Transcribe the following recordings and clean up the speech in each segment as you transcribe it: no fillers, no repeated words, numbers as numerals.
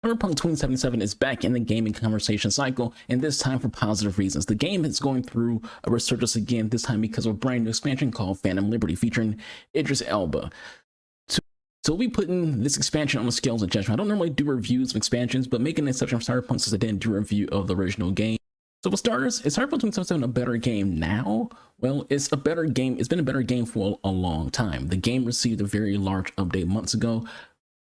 Cyberpunk 2077 is back in the gaming conversation cycle, and this time for positive reasons. The game is going through a resurgence again, this time because of a brand new expansion called Phantom Liberty, featuring Idris Elba. So we'll be putting this expansion on the scales of Judgement. I don't normally do reviews of expansions, but making an exception for Cyberpunk since I didn't do a review of the original game. So for starters, is Cyberpunk 2077 a better game now? Well, it's a better game. It's been a better game for a long time. The game received a very large update months ago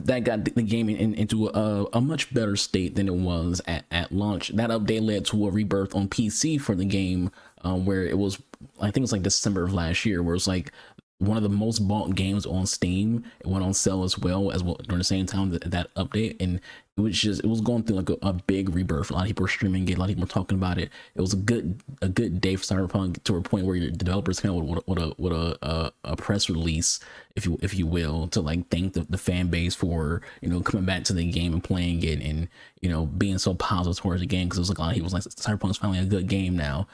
that got the game into a much better state than it was at launch. That update led to a rebirth on PC for the game, where it was, I think it was like December of last year, where it's like one of the most bought games on Steam. It went on sale as well during the same time that update, and it was going through like a big rebirth. A lot of people were streaming it, a lot of people were talking about it. It was a good day for Cyberpunk, to a point where your developers came out with a press release, if you will, to like thank the fan base for, you know, coming back to the game and playing it, and, you know, being so positive towards the game, because it was like a lot of people was like, Cyberpunk's finally a good game now.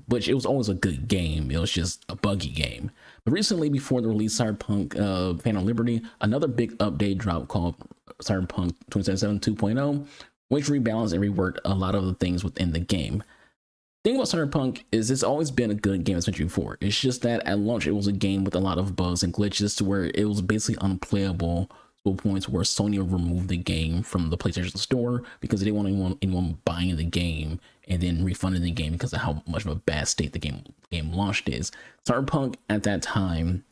Which it was always a good game. It was just a buggy game. But recently, before the release Cyberpunk Phantom Liberty, another big update dropped called Cyberpunk 2077 2.0, which rebalanced and reworked a lot of the things within the game. The thing about Cyberpunk is it's always been a good game, as mentioned before. It's just that at launch, it was a game with a lot of bugs and glitches, to where it was basically unplayable, to points where Sony removed the game from the PlayStation Store because they didn't want anyone buying the game and then refunding the game because of how much of a bad state the game launched is. Cyberpunk at that time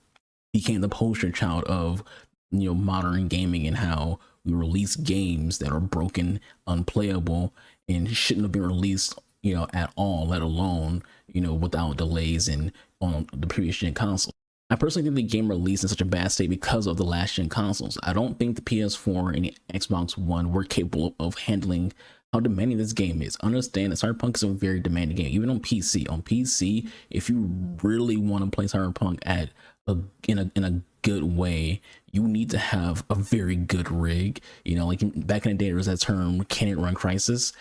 became the poster child of, you know, modern gaming, and how we release games that are broken, unplayable, and shouldn't have been released, you know, at all, let alone, you know, without delays and on the previous gen console. I personally think the game released in such a bad state because of the last gen consoles. I don't think the PS4 and the Xbox One were capable of handling how demanding this game is. Understand that Cyberpunk is a very demanding game, even on PC. On PC, if you really want to play Cyberpunk in a good way, you need to have a very good rig. You know, like back in the day, there was that term, "Can it run Crisis?"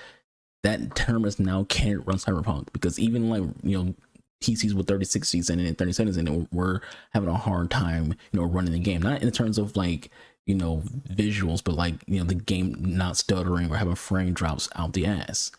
That term is now, "Can it run Cyberpunk?" Because even, like, you know, PCs with 3060s and 3070s in it were having a hard time, you know, running the game. Not in terms of, like, you know, visuals, but like, you know, the game not stuttering or having frame drops out the ass.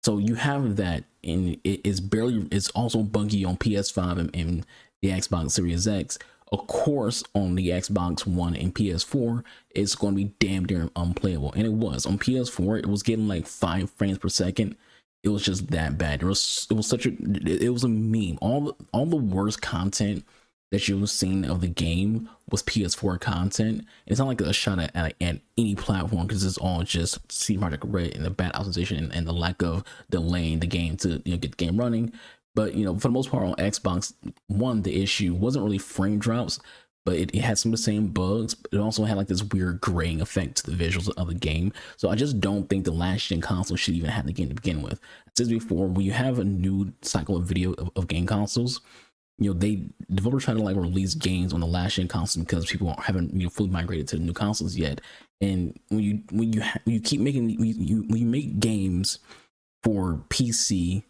So you have that, and it's also buggy on PS5 and the Xbox Series X. Of course, on the Xbox One and PS4, it's going to be damn near unplayable. And it was. On PS4, it was getting like 5 frames per second. It was just that bad. It was a meme. All the worst content that you've seen of the game was PS4 content. It's not like a shot at any platform, because it's all just CD Projekt Red and the bad optimization and the lack of delaying the game to, you know, get the game running. But, you know, for the most part on Xbox One, the issue wasn't really frame drops, but it had some of the same bugs. But it also had like this weird graying effect to the visuals of the game. So I just don't think the last gen console should even have the game to begin with. I said before, when you have a new cycle of of game consoles, you know, developers try to like release games on the last gen console because people haven't, you know, fully migrated to the new consoles yet. And when you keep making when you make games for PC,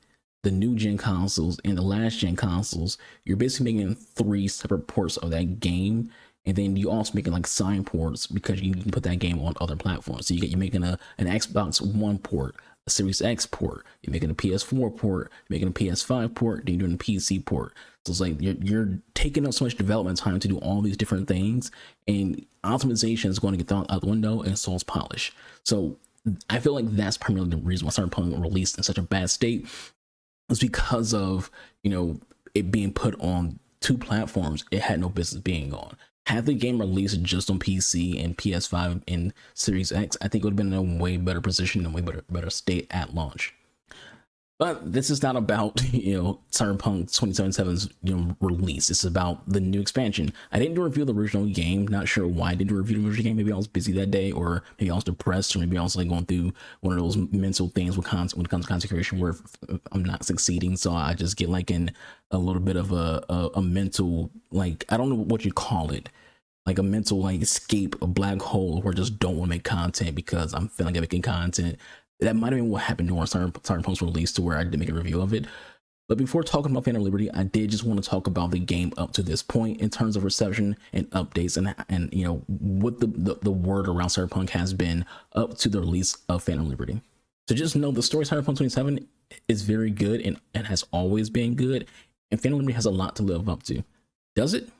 the new gen consoles, and the last gen consoles, you're basically making 3 separate ports of that game, and then you also making like side ports because you can put that game on other platforms. So you're making an Xbox One port, a Series X port, you're making a PS4 port, you're making a PS5 port, then you're doing a PC port. So it's like you're taking up so much development time to do all these different things, and optimization is going to get thrown out the window, and so is polish. So I feel like that's primarily the reason why Cyberpunk released in such a bad state. It's because of, you know, it being put on 2 platforms it had no business being on. Had the game released just on PC and PS5 and Series X, I think it would have been in a way better position and way better state at launch. But this is not about, you know, Cyberpunk 2077's, you know, release. It's about the new expansion. I didn't do a review of the original game. Not sure why I didn't do a review of the original game. Maybe I was busy that day, or maybe I was depressed, or maybe I was like going through one of those mental things when it comes to content creation where I'm not succeeding. So I just get like in a little bit of a mental, like, I don't know what you call it, like a mental like escape, a black hole where I just don't want to make content because I'm feeling like I'm making content. That might have been what happened during Cyberpunk's release, to where I did make a review of it. But before talking about Phantom Liberty, I did just want to talk about the game up to this point in terms of reception and updates, and you know what the word around Cyberpunk has been up to the release of Phantom Liberty. So just know the story Cyberpunk 27 is very good and has always been good, and Phantom Liberty has a lot to live up to. Does it?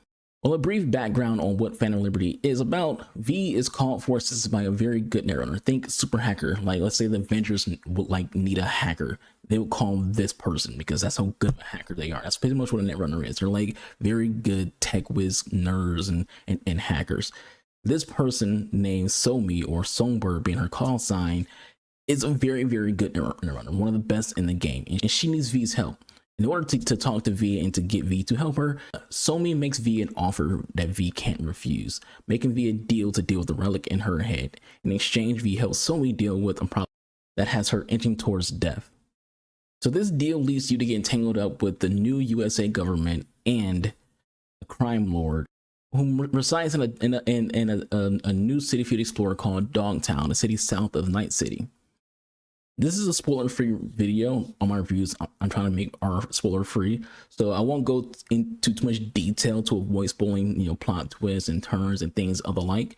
Well, a brief background on what Phantom Liberty is about. V is called for assistance by a very good netrunner. Think super hacker. Like, let's say the Avengers would like need a hacker. They would call this person because that's how good of a hacker they are. That's pretty much what a netrunner is. They're like very good tech whiz nerds and hackers. This person named Somi, or Songbird being her call sign, is a very, very good netrunner. One of the best in the game. And she needs V's help. In order to talk to V and to get V to help her, Somi makes V an offer that V can't refuse, making V a deal to deal with the relic in her head. In exchange, V helps Somi deal with a problem that has her inching towards death. So this deal leads you to get tangled up with the new USA government and a crime lord who resides in a new city for you to explore called Dogtown, a city south of Night City. This is a spoiler-free video on my reviews. I'm trying to make our spoiler-free, so I won't go into too much detail to avoid spoiling, you know, plot twists and turns and things of the like.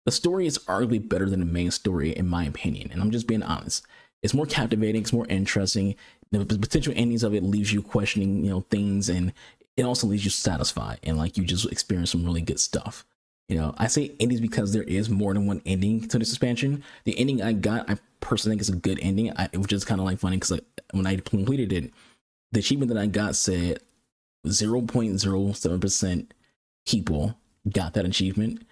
The story is arguably better than the main story, in my opinion, and I'm just being honest. It's more captivating, it's more interesting. The potential endings of it leaves you questioning, you know, things, and it also leaves you satisfied and like you just experience some really good stuff. You know, I say endings because there is more than one ending to this expansion. The ending I got, I personally think is a good ending. It was just kind of like funny because like, when I completed it, the achievement that I got said 0.07% people got that achievement.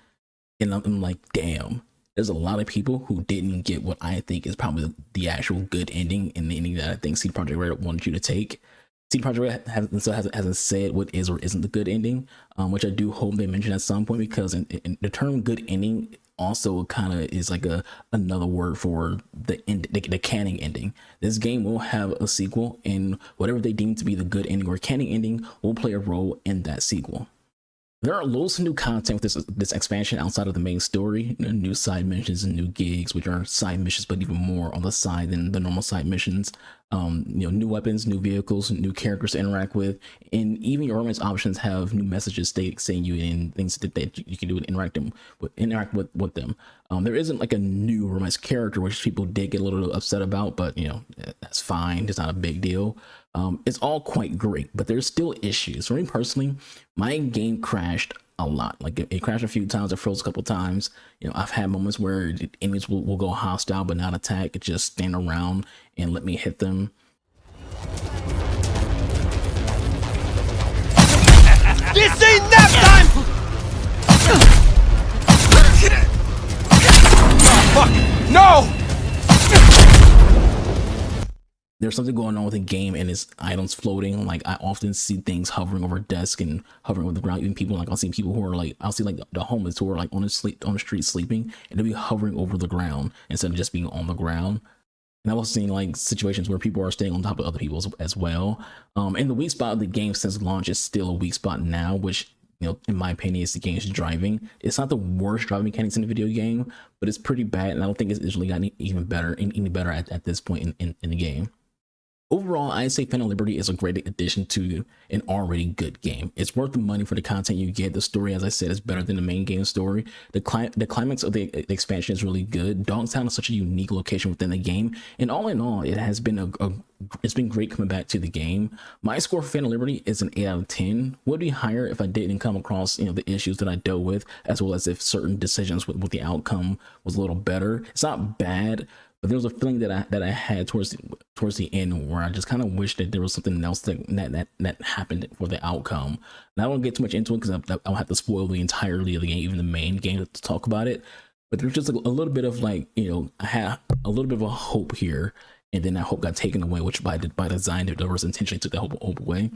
And I'm like, damn, there's a lot of people who didn't get what I think is probably the actual good ending, and the ending that I think CD Projekt Red wanted you to take. CD Projekt Red hasn't said what is or isn't the good ending, which I do hope they mention at some point, because in the term good ending also kind of is like another word for the canon ending. This game will have a sequel, and whatever they deem to be the good ending or canon ending will play a role in that sequel. There are loads of new content with this expansion outside of the main story. You know, new side missions and new gigs, which are side missions, but even more on the side than the normal side missions. You know, new weapons, new vehicles, new characters to interact with, and even your romance options have new messages saying you in things that you can do and interact with them. There isn't like a new romance character, which people did get a little upset about, but you know, that's fine. It's not a big deal. It's all quite great, but there's still issues. For me personally, my game crashed a lot. Like it crashed a few times, it froze a couple times. You know, I've had moments where the enemies will go hostile but not attack. It just stand around and let me hit them. This ain't nap time! Oh, fuck! No! There's something going on with the game and its items floating. Like I often see things hovering over desk and hovering over the ground. Even people, like I'll see people who are like, I'll see like the homeless who are like on the street sleeping, and they'll be hovering over the ground instead of just being on the ground. And I've also seen like situations where people are staying on top of other people as well. And the weak spot of the game since launch is still a weak spot now, which, you know, in my opinion, is the game's driving. It's not the worst driving mechanics in the video game, but it's pretty bad, and I don't think it's really gotten even better, any better at this point in the game. Overall, I say Phantom Liberty is a great addition to an already good game. It's worth the money for the content you get. The story, as I said, is better than the main game story. The climax of the expansion is really good. Dogtown is such a unique location within the game, and all in all, it has been it's been great coming back to the game. My score for Phantom Liberty is an 8 out of 10. Would be higher if I didn't come across, you know, the issues that I dealt with, as well as if certain decisions with the outcome was a little better. It's not bad, but there was a feeling that I had towards the end where I just kind of wished that there was something else that happened for the outcome. And I won't get too much into it because I'll have to spoil the entirety of the game, even the main game, to talk about it. But there's just a little bit of like, you know, I had a little bit of a hope here, and then that hope got taken away, which by design, the developers intentionally took that hope away.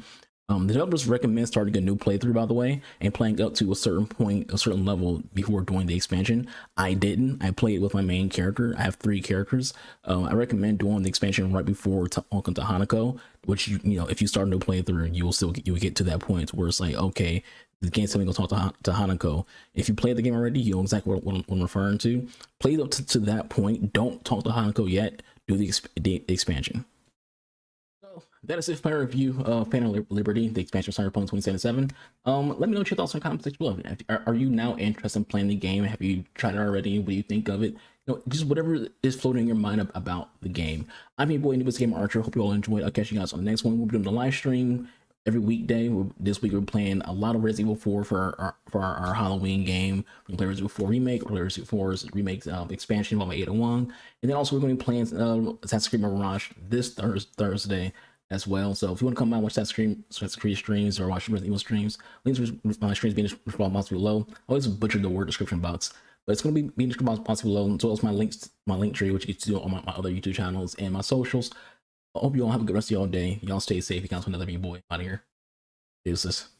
The developers recommend starting a new playthrough, by the way, and playing up to a certain point, a certain level before doing the expansion. I didn't. I played with my main character. I have 3 characters. I recommend doing the expansion right before Welcome to Hanako, which you know, if you start a new playthrough, you will get to that point where it's like, okay, the game's telling me to talk to Hanako. If you played the game already, you know exactly what I'm referring to. Play up to that point. Don't talk to Hanako yet. Do the expansion. that is it for my review of Phantom Liberty, the expansion of Cyberpunk 2077. Let me know what your thoughts and comments below. Are you now interested in playing the game? Have you tried it already? What do you think of it? Just whatever is floating in your mind about the game. I'm your boy, Newest Gamer Archer. Hope you all enjoyed. I'll catch you guys on the next one. We'll be doing the live stream every weekday. This week we're playing a lot of Resident Evil 4 for our Halloween game. We're playing Resident Evil 4 Remake, or Resident Evil 4's remake expansion of 801. And then also we're going to be playing Assassin's Creed Mirage this Thursday as well. So if you want to come out and watch Assassin's Creed streams or watch Resident Evil streams, links to my streams being in the description box below. I always butcher the word description box, but it's going to be in the description box below, as well as my link tree, which you can see on my other YouTube channels and my socials. I hope you all have a good rest of your day. Y'all stay safe. You guys want another boy out of here. Deuces.